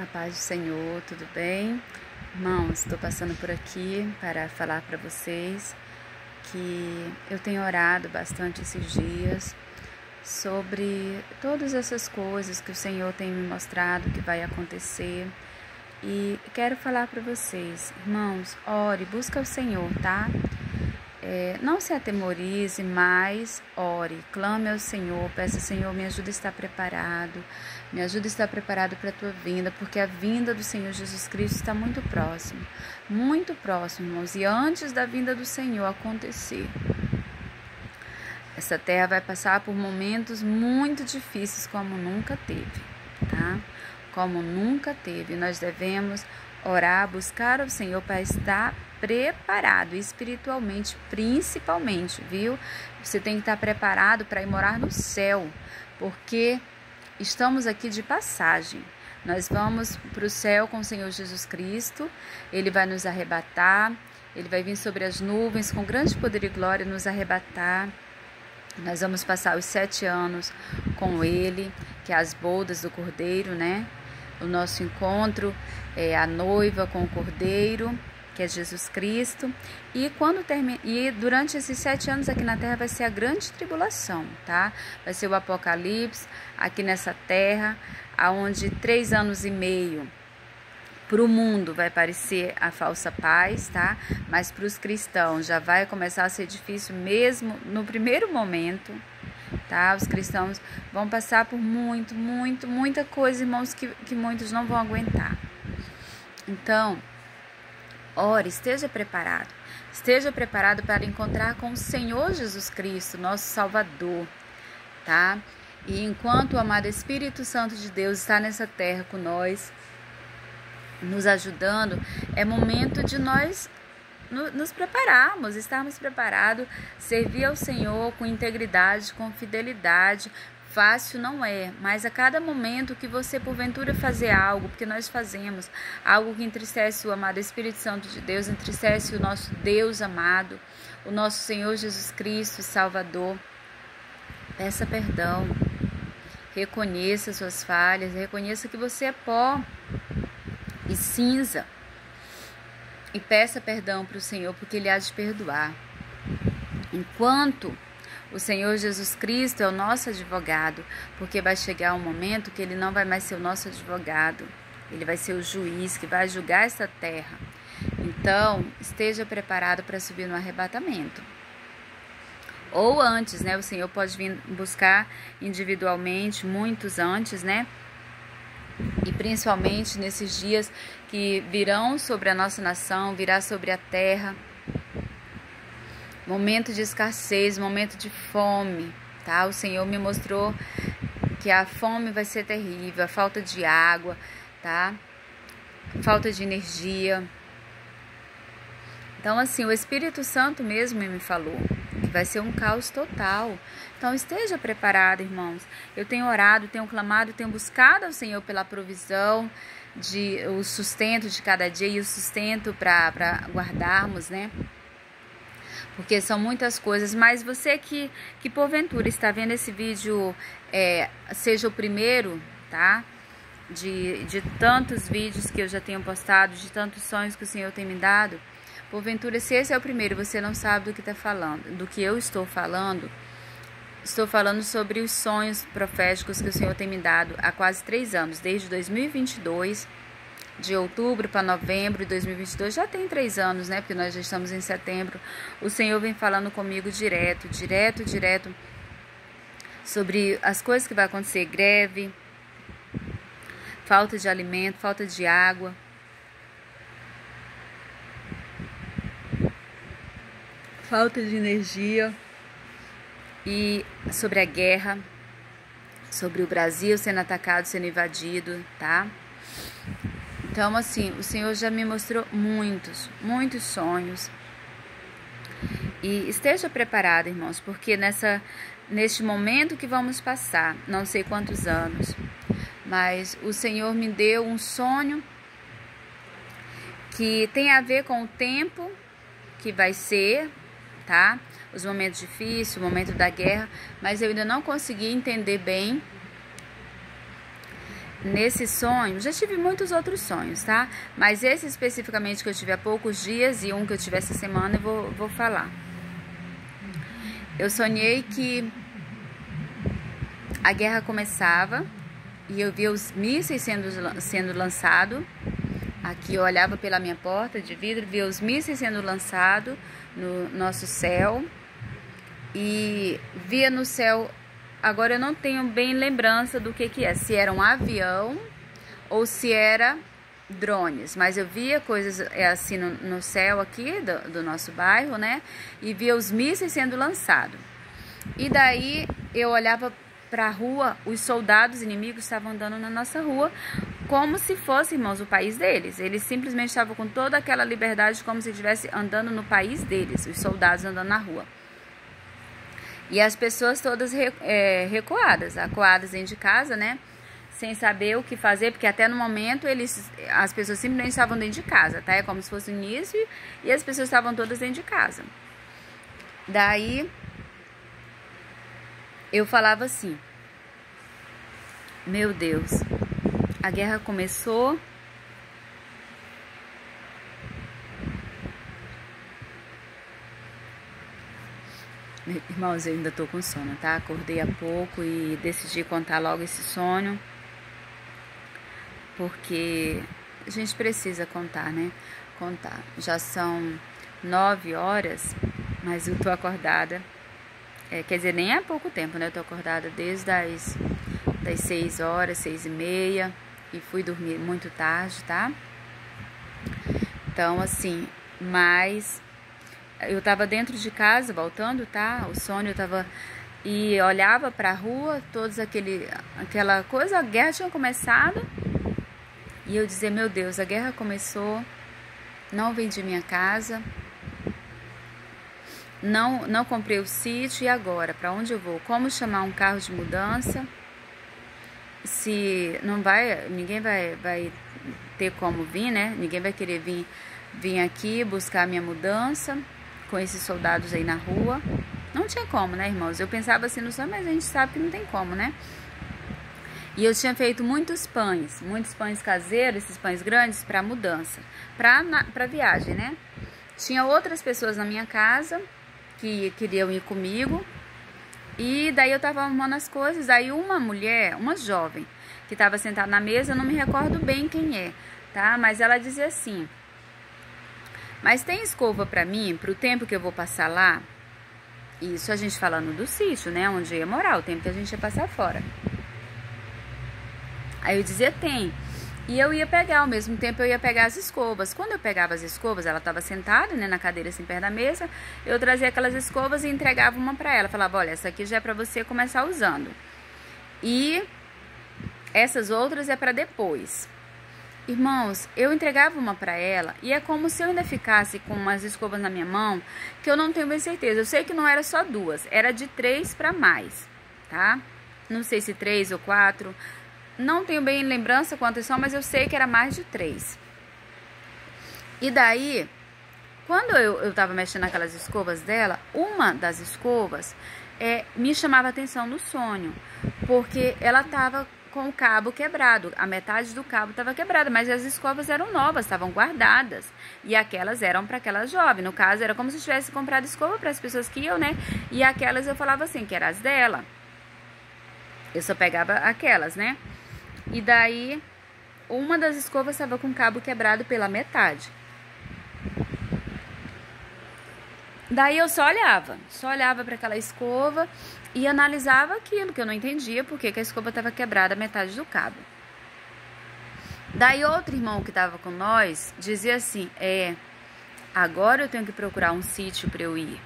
A paz do Senhor, tudo bem? Irmãos, estou passando por aqui para falar para vocês que eu tenho orado bastante esses dias sobre todas essas coisas que o Senhor tem me mostrado que vai acontecer. E quero falar para vocês, irmãos, ore, busca o Senhor, tá? Não se atemorize, mas ore, clame ao Senhor, peça, Senhor, me ajuda a estar preparado, me ajuda a estar preparado para a tua vinda, porque a vinda do Senhor Jesus Cristo está muito próximo, irmãos, e antes da vinda do Senhor acontecer, essa terra vai passar por momentos muito difíceis como nunca teve, tá? Como nunca teve, nós devemos orar, buscar ao Senhor para estar preparado espiritualmente, principalmente, viu? Você tem que estar preparado para ir morar no céu, porque estamos aqui de passagem. Nós vamos para o céu com o Senhor Jesus Cristo, Ele vai nos arrebatar, Ele vai vir sobre as nuvens com grande poder e glória nos arrebatar. Nós vamos passar os 7 anos com Ele, que é as bodas do Cordeiro, né? O nosso encontro é a noiva com o Cordeiro, que é Jesus Cristo, e durante esses 7 anos aqui na terra vai ser a grande tribulação, tá? Vai ser o Apocalipse aqui nessa terra, aonde 3 anos e meio para o mundo vai parecer a falsa paz, tá? Mas para os cristãos já vai começar a ser difícil mesmo no primeiro momento, tá? Os cristãos vão passar por muita coisa, irmãos, que muitos não vão aguentar. Então, ore, esteja preparado para encontrar com o Senhor Jesus Cristo, nosso Salvador, tá? E enquanto o amado Espírito Santo de Deus está nessa terra com nós, nos ajudando, é momento de nós nos prepararmos, estarmos preparados, servir ao Senhor com integridade, com fidelidade. Fácil não é, mas a cada momento que você porventura fazer algo, porque nós fazemos algo que entristece o amado Espírito Santo de Deus, entristece o nosso Deus amado, o nosso Senhor Jesus Cristo, Salvador, peça perdão, reconheça suas falhas, reconheça que você é pó e cinza, e peça perdão para o Senhor, porque Ele há de perdoar. Enquanto o Senhor Jesus Cristo é o nosso advogado, porque vai chegar um momento que Ele não vai mais ser o nosso advogado, Ele vai ser o juiz que vai julgar esta terra. Então, esteja preparado para subir no arrebatamento. Ou antes, né? O Senhor pode vir buscar individualmente, muitos antes, né? E principalmente nesses dias que virão sobre a nossa nação, virá sobre a terra, momento de escassez, momento de fome, tá? O Senhor me mostrou que a fome vai ser terrível, a falta de água, tá? Falta de energia. Então, assim, o Espírito Santo mesmo me falou que vai ser um caos total. Então, esteja preparado, irmãos. Eu tenho orado, tenho clamado, tenho buscado ao Senhor pela provisão, o sustento de cada dia e o sustento para guardarmos, né? Porque são muitas coisas, mas você que porventura está vendo esse vídeo, seja o primeiro, tá? De tantos vídeos que eu já tenho postado, de tantos sonhos que o Senhor tem me dado, porventura, se esse é o primeiro, você não sabe do que está falando, do que eu estou falando sobre os sonhos proféticos que o Senhor tem me dado há quase 3 anos, desde 2022, de outubro para novembro de 2022, já tem 3 anos, né? Porque nós já estamos em setembro. O Senhor vem falando comigo direto, sobre as coisas que vai acontecer: greve, falta de alimento, falta de água, falta de energia, e sobre a guerra, sobre o Brasil sendo atacado, sendo invadido, tá? Então, assim, o Senhor já me mostrou muitos sonhos. E esteja preparado, irmãos, porque neste momento que vamos passar, não sei quantos anos, mas o Senhor me deu um sonho que tem a ver com o tempo que vai ser, tá? Os momentos difíceis, o momento da guerra, mas eu ainda não consegui entender bem nesse sonho, já tive muitos outros sonhos, tá? Mas esse especificamente que eu tive há poucos dias e um que eu tive essa semana, eu vou falar. Eu sonhei que a guerra começava e eu via os mísseis sendo lançados. Aqui eu olhava pela minha porta de vidro, via os mísseis sendo lançados no nosso céu e via no céu. Agora eu não tenho bem lembrança do que é, se era um avião ou se era drones, mas eu via coisas assim no céu aqui do nosso bairro, né? E via os mísseis sendo lançados. E daí eu olhava para a rua, os soldados inimigos estavam andando na nossa rua, como se fosse, irmãos, o país deles. Eles simplesmente estavam com toda aquela liberdade, como se estivesse andando no país deles, os soldados andando na rua. E as pessoas todas recuadas, acuadas dentro de casa, né? Sem saber o que fazer, porque até no momento as pessoas simplesmente estavam dentro de casa, tá? É como se fosse o início e as pessoas estavam todas dentro de casa. Daí eu falava assim: meu Deus, a guerra começou. Irmãos, eu ainda tô com sono, tá? Acordei há pouco e decidi contar logo esse sonho, porque a gente precisa contar, né? Contar. Já são 9 horas, mas eu tô acordada. Quer dizer, nem há pouco tempo, né? Eu tô acordada desde das 6 horas, 6h30, e fui dormir muito tarde, tá? Então, assim, mas eu tava dentro de casa, voltando, tá? O sono, eu tava... E olhava pra rua, todos aquela coisa, a guerra tinha começado. E eu dizia, meu Deus, a guerra começou, não vendi minha casa, não comprei o sítio, e agora? Pra onde eu vou? Como chamar um carro de mudança? Se não vai, ninguém vai ter como vir, né? Ninguém vai querer vir aqui buscar a minha mudança com esses soldados aí na rua. Não tinha como, né, irmãos? Eu pensava assim no sonho, mas a gente sabe que não tem como, né? E eu tinha feito muitos pães caseiros, esses pães grandes, para mudança, para viagem, né? Tinha outras pessoas na minha casa que queriam ir comigo. E daí eu tava arrumando as coisas, aí uma mulher, uma jovem, que tava sentada na mesa, eu não me recordo bem quem é, tá? Mas ela dizia assim: mas tem escova pra mim, pro tempo que eu vou passar lá? Isso a gente falando do sítio, né? Onde eu ia morar, o tempo que a gente ia passar fora. Aí eu dizia, tem. E eu ia pegar, ao mesmo tempo eu ia pegar as escovas. Quando eu pegava as escovas, ela estava sentada, né, na cadeira assim perto da mesa, eu trazia aquelas escovas e entregava uma para ela. Falava, olha, essa aqui já é para você começar usando. E essas outras é para depois. Irmãos, eu entregava uma para ela e é como se eu ainda ficasse com umas escovas na minha mão, que eu não tenho bem certeza. Eu sei que não era só 2, era de 3 para mais, tá? Não sei se 3 ou 4... Não tenho bem lembrança quantas são, mas eu sei que era mais de 3. E daí, quando eu tava mexendo naquelas escovas dela, uma das escovas me chamava a atenção no sonho, porque ela tava com o cabo quebrado, a metade do cabo estava quebrada, mas as escovas eram novas, estavam guardadas, e aquelas eram para aquela jovem. No caso, era como se eu tivesse comprado escova para as pessoas que iam, né? E aquelas eu falava assim, que eram as dela. Eu só pegava aquelas, né? E daí, uma das escovas estava com o cabo quebrado pela metade. Daí eu só olhava para aquela escova e analisava aquilo, que eu não entendia porque que a escova estava quebrada a metade do cabo. Daí outro irmão que estava com nós dizia assim, agora eu tenho que procurar um sítio para eu ir.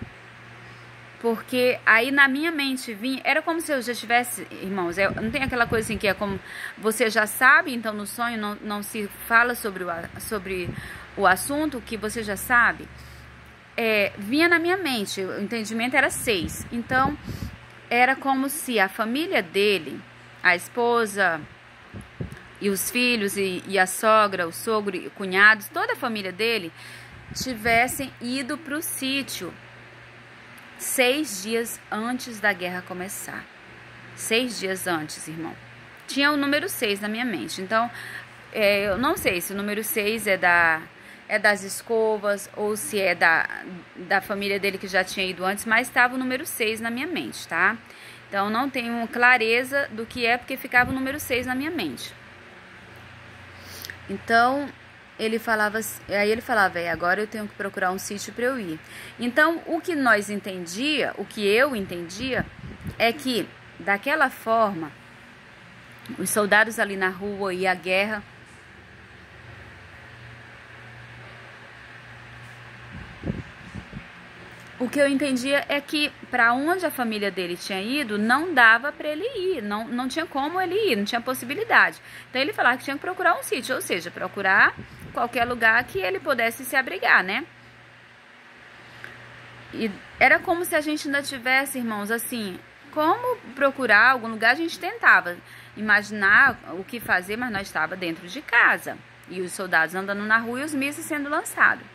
Porque aí na minha mente vinha, era como se eu já tivesse, irmãos, não tem aquela coisa assim que é como você já sabe, então no sonho não se fala sobre o assunto que você já sabe. Vinha na minha mente, o entendimento era 6. Então, era como se a família dele, a esposa e os filhos e a sogra, o sogro e cunhados, toda a família dele, tivessem ido para o sítio 6 dias antes da guerra começar. 6 dias antes, irmão. tinha o número 6 na minha mente. Então, eu não sei se o número 6 é das escovas ou se é da família dele que já tinha ido antes, mas estava o número 6 na minha mente, tá? Então, não tenho clareza do que é, porque ficava o número 6 na minha mente. Então, aí ele falava, agora eu tenho que procurar um sítio para eu ir. Então, o que eu entendia, é que, daquela forma, os soldados ali na rua e a guerra, o que eu entendia é que para onde a família dele tinha ido, não dava para ele ir, não tinha como ele ir, não tinha possibilidade. Então ele falava que tinha que procurar um sítio, ou seja, procurar qualquer lugar que ele pudesse se abrigar, né? E era como se a gente ainda tivesse, irmãos, assim, como procurar algum lugar, a gente tentava imaginar o que fazer, mas nós estávamos dentro de casa. E os soldados andando na rua e os mísseis sendo lançados.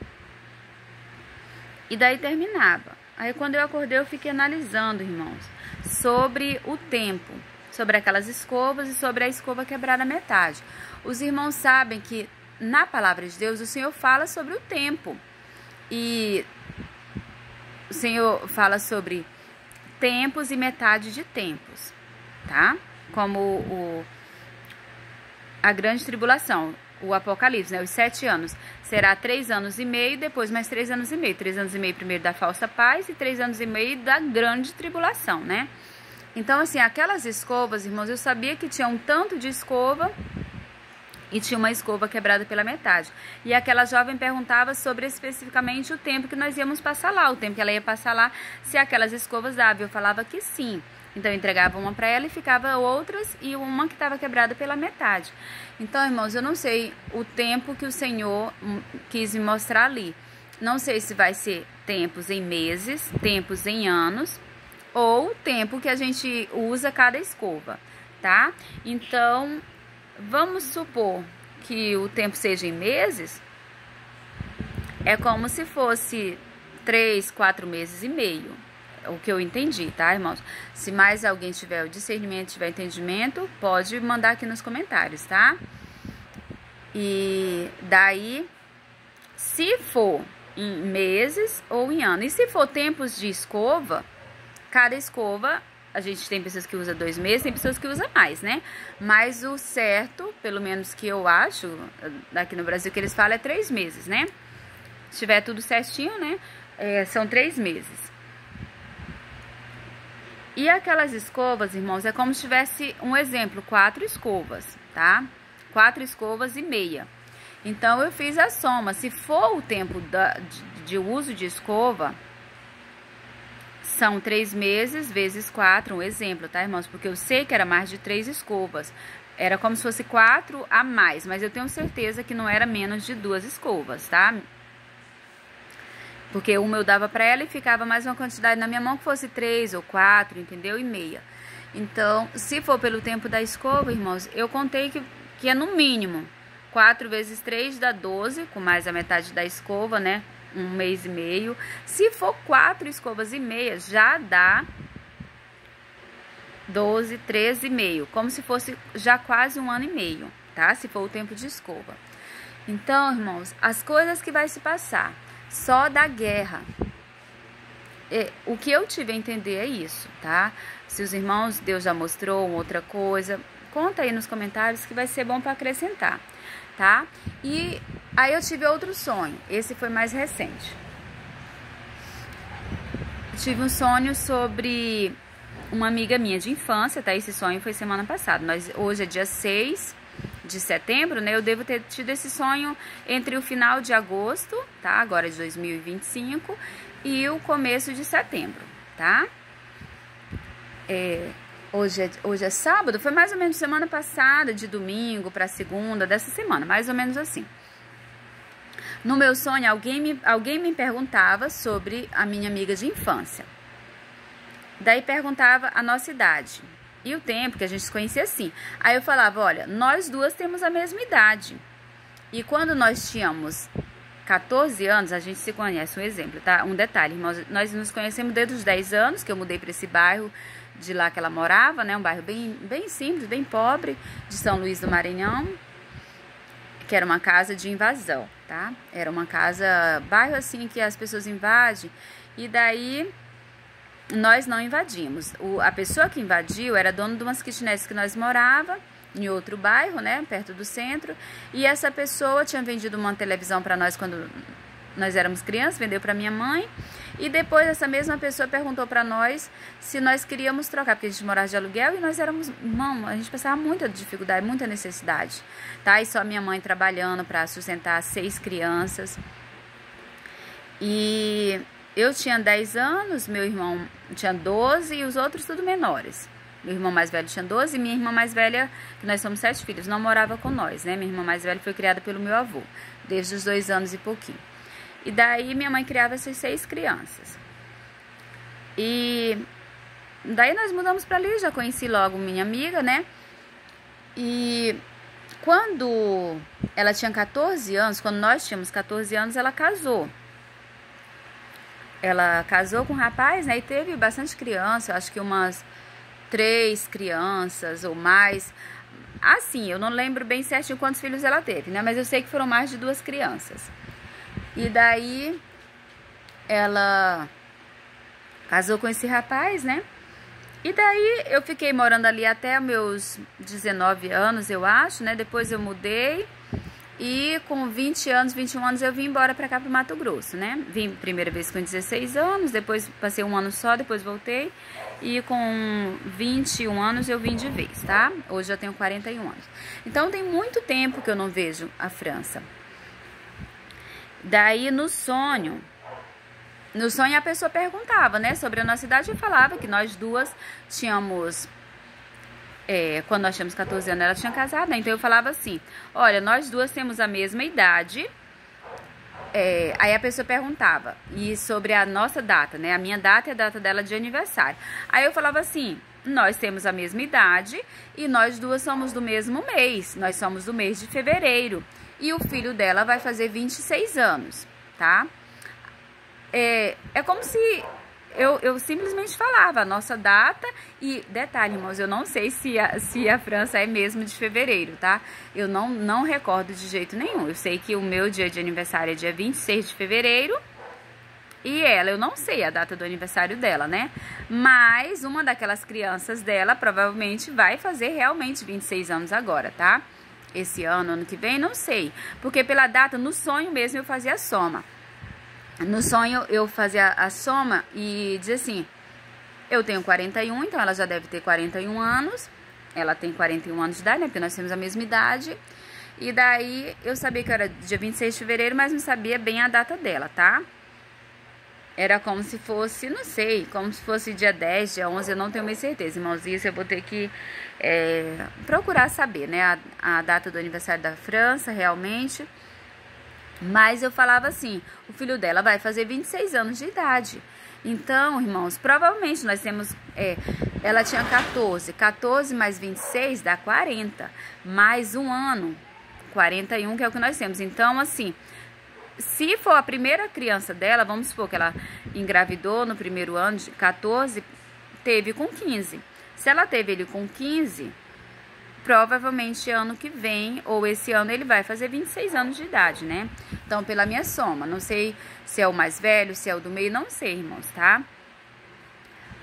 E daí terminava. Aí quando eu acordei, eu fiquei analisando, irmãos, sobre o tempo, sobre aquelas escovas e sobre a escova quebrada à metade. Os irmãos sabem que na palavra de Deus o Senhor fala sobre o tempo. E o Senhor fala sobre tempos e metade de tempos, tá? Como a grande tribulação. O Apocalipse, né? Os 7 anos. Será 3 anos e meio, depois mais 3 anos e meio. 3 anos e meio primeiro da falsa paz e 3 anos e meio da grande tribulação, né? Então, assim, aquelas escovas, irmãos, eu sabia que tinha um tanto de escova e tinha uma escova quebrada pela metade. E aquela jovem perguntava sobre especificamente o tempo que nós íamos passar lá, o tempo que ela ia passar lá, se aquelas escovas davam. Eu falava que sim. Então, eu entregava uma para ela e ficava outras e uma que estava quebrada pela metade. Então, irmãos, eu não sei o tempo que o Senhor quis me mostrar ali. Não sei se vai ser tempos em meses, tempos em anos, ou tempo que a gente usa cada escova, tá? Então, vamos supor que o tempo seja em meses, é como se fosse 3, 4 meses e meio. O que eu entendi, tá, irmãos? Se mais alguém tiver o discernimento, tiver entendimento, pode mandar aqui nos comentários, tá? E daí, se for em meses ou em ano, e se for tempos de escova, cada escova, a gente tem pessoas que usam 2 meses, tem pessoas que usam mais, né? Mas o certo, pelo menos que eu acho, aqui no Brasil que eles falam é 3 meses, né? Se tiver tudo certinho, né? São 3 meses. E aquelas escovas, irmãos, é como se tivesse um exemplo, 4 escovas, tá? 4 escovas e meia. Então, eu fiz a soma. Se for o tempo de uso de escova, são 3 meses vezes 4, um exemplo, tá, irmãos? Porque eu sei que era mais de 3 escovas. Era como se fosse 4 a mais, mas eu tenho certeza que não era menos de 2 escovas, tá? Porque uma eu dava para ela e ficava mais uma quantidade na minha mão que fosse 3 ou 4, entendeu? E meia. Então, se for pelo tempo da escova, irmãos, eu contei que é no mínimo 4 vezes 3 dá 12, com mais a metade da escova, né? 1 mês e meio. Se for 4 escovas e meia, já dá 12, 13 e meio. Como se fosse já quase 1 ano e meio, tá? Se for o tempo de escova. Então, irmãos, as coisas que vai se passar só da guerra. O que eu tive a entender é isso, tá? Se os irmãos, Deus já mostrou outra coisa, conta aí nos comentários que vai ser bom para acrescentar, tá? E aí eu tive outro sonho, esse foi mais recente. Tive um sonho sobre uma amiga minha de infância, tá? Esse sonho foi semana passada, mas hoje é dia 6 de setembro, né? Eu devo ter tido esse sonho entre o final de agosto, tá? Agora de 2025 e o começo de setembro, tá? Hoje é sábado, foi mais ou menos semana passada, de domingo para segunda, dessa semana, mais ou menos assim. No meu sonho, alguém me perguntava sobre a minha amiga de infância. Daí perguntava a nossa idade e o tempo, que a gente se conhecia assim. Aí eu falava, olha, nós duas temos a mesma idade. E quando nós tínhamos 14 anos, a gente se conhece, um exemplo, tá? Um detalhe, nós nos conhecemos desde os 10 anos, que eu mudei para esse bairro de lá que ela morava, né? Um bairro bem simples, bem pobre, de São Luís do Maranhão, que era uma casa de invasão, tá? Era uma casa, bairro assim que as pessoas invadem, e daí nós não invadimos. A pessoa que invadiu era dono de umas kitnets que nós morava em outro bairro, né, perto do centro, e essa pessoa tinha vendido uma televisão para nós quando nós éramos crianças, vendeu para minha mãe, e depois essa mesma pessoa perguntou para nós se nós queríamos trocar, porque a gente morava de aluguel e nós éramos, a gente passava muita dificuldade, muita necessidade, tá? E só minha mãe trabalhando para sustentar 6 crianças. E eu tinha 10 anos, meu irmão tinha 12 e os outros tudo menores. Meu irmão mais velho tinha 12 e minha irmã mais velha, que nós somos 7 filhos, não morava com nós, né? Minha irmã mais velha foi criada pelo meu avô, desde os 2 anos e pouquinho. E daí minha mãe criava essas 6 crianças. E daí nós mudamos pra ali, já conheci logo minha amiga, né? E quando ela tinha 14 anos, quando nós tínhamos 14 anos, ela casou. Ela casou com um rapaz, né? E teve bastante criança, eu acho que umas 3 crianças ou mais. Assim, eu não lembro bem certinho quantos filhos ela teve, né? Mas eu sei que foram mais de 2 crianças. E daí, ela casou com esse rapaz, né? E daí, eu fiquei morando ali até meus 19 anos, eu acho, né? Depois eu mudei. E com 20 anos, 21 anos, eu vim embora pra cá, pro Mato Grosso, né? Vim primeira vez com 16 anos, depois passei um ano só, depois voltei. E com 21 anos eu vim de vez, tá? Hoje eu tenho 41 anos. Então, tem muito tempo que eu não vejo a França. Daí, no sonho a pessoa perguntava, né, sobre a nossa idade. Eu falava que nós duas tínhamos... quando nós tínhamos 14 anos, ela tinha casado, né? Então eu falava assim, olha, nós duas temos a mesma idade. Aí a pessoa perguntava, e sobre a nossa data, né? A minha data e a data dela de aniversário. Aí eu falava assim, nós temos a mesma idade e nós duas somos do mesmo mês. Nós somos do mês de fevereiro. E o filho dela vai fazer 26 anos, tá? É como se... Eu simplesmente falava a nossa data e, detalhe, irmãos, eu não sei se a França é mesmo de fevereiro, tá? Eu não recordo de jeito nenhum. Eu sei que o meu dia de aniversário é dia 26 de fevereiro e eu não sei a data do aniversário dela, né? Mas uma daquelas crianças dela provavelmente vai fazer realmente 26 anos agora, tá? Esse ano que vem, não sei. Porque pela data, no sonho mesmo, eu fazia a soma. No sonho, eu fazia a soma e dizia assim, eu tenho 41, então ela já deve ter 41 anos. Ela tem 41 anos de idade, né? Porque nós temos a mesma idade. E daí, eu sabia que era dia 26 de fevereiro, mas não sabia bem a data dela, tá? Era como se fosse, não sei, como se fosse dia 10, dia 11, eu não tenho mais certeza, irmãos. Isso eu vou ter que procurar saber, né? A data do aniversário da França, realmente. Mas eu falava assim, o filho dela vai fazer 26 anos de idade. Então, irmãos, provavelmente nós temos... ela tinha 14. 14 mais 26 dá 40. Mais um ano, 41, que é o que nós temos. Então, assim, se for a primeira criança dela, vamos supor que ela engravidou no primeiro ano de 14, teve com 15. Se ela teve ele com 15... provavelmente ano que vem, ou esse ano, ele vai fazer 26 anos de idade, né? Então, pela minha soma, não sei se é o mais velho, se é o do meio, não sei, irmãos, tá?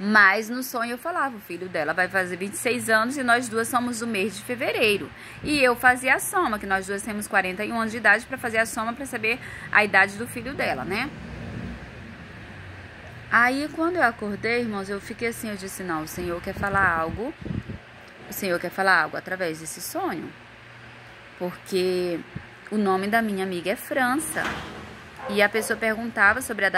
Mas no sonho eu falava, o filho dela vai fazer 26 anos e nós duas somos do mês de fevereiro. E eu fazia a soma, que nós duas temos 41 anos de idade, para fazer a soma para saber a idade do filho dela, né? Aí, quando eu acordei, irmãos, eu fiquei assim, eu disse, não, o Senhor quer falar algo. O Senhor quer falar algo através desse sonho, porque o nome da minha amiga é França. E a pessoa perguntava sobre a